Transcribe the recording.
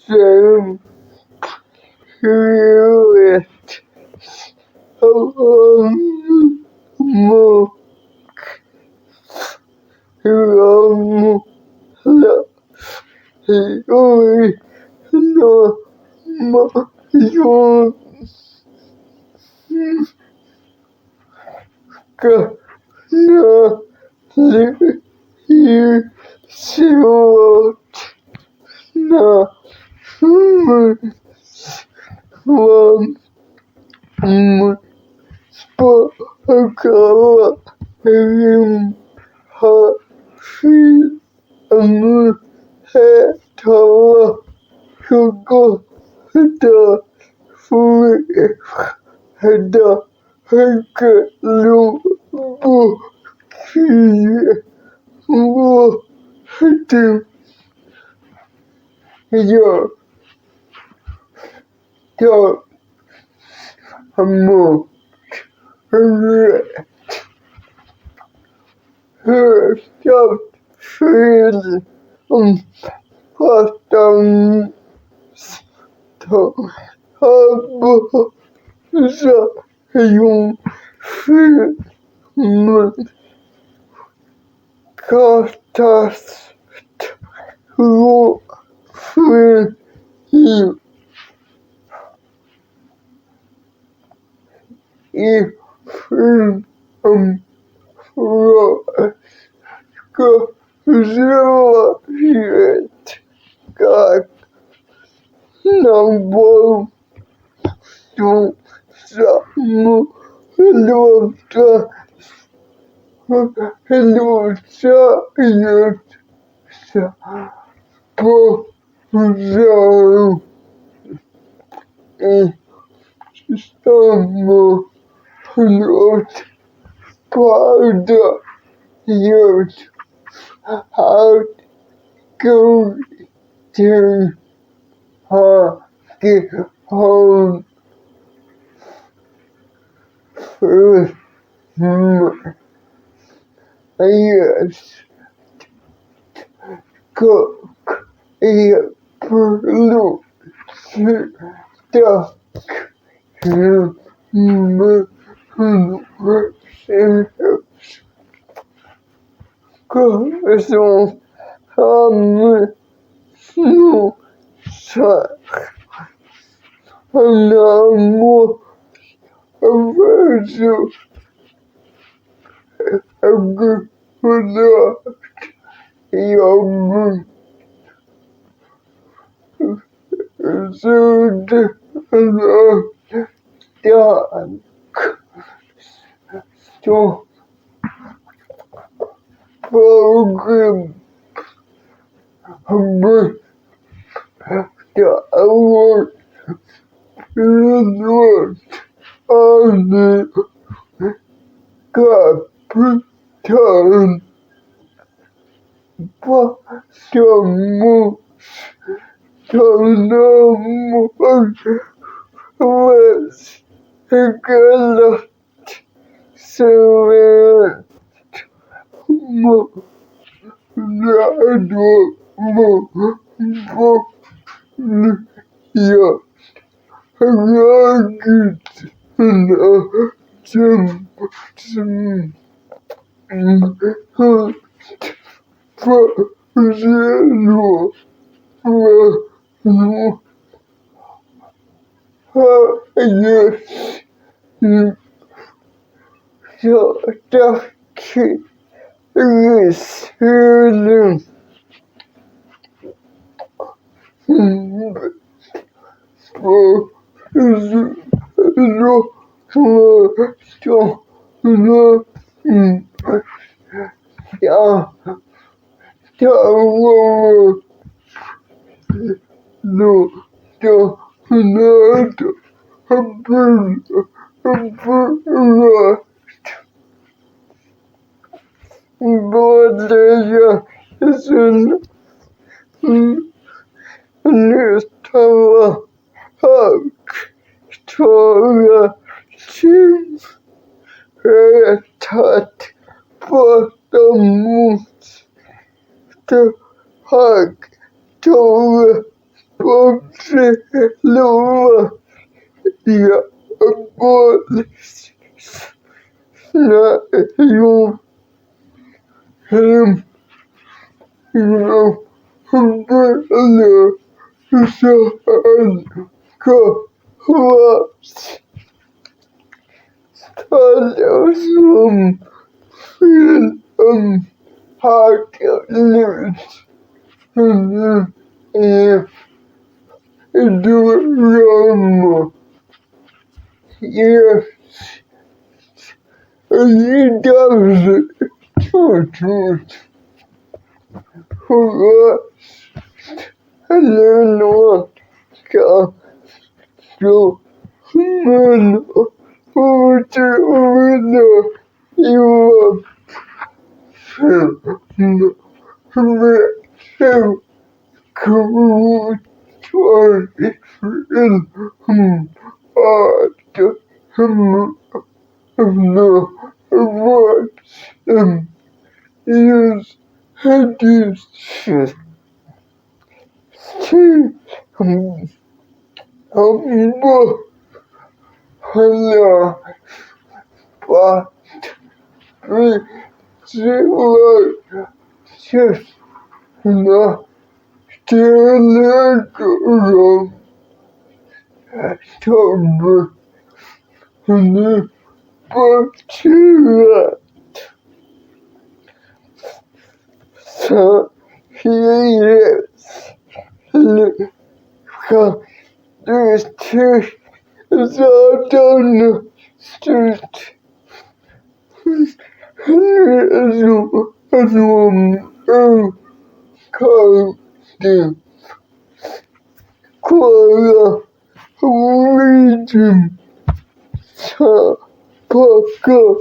som huvudet och mot ramla svårt när man språkar har filmheter så gott det fredag höger logo jag har mått rätt högt fel pratar habsation filmen katastrof i filmen ska Sverige snabbare som låtsas på rad i samma låt båda görs allt godkänt har kock i blodstack med 100% som han snorsar. Han har mått översatt jobbet så det så program det var kapitan på Gallat serverat jag ragit både jag nyttjar högtala simrättat bortom högtala Поцелуй я боль знаю, я было жалковать столетным фильмом «Акулис» и дурам. Есть они даже чуть-чуть власть ленотка, что можно утюда его вместе крутой фильм восемь из 10 она подписывайся на телеграм, чтобы не потерять если задано разумным каждый. Скоро увидимся. Пока-пока.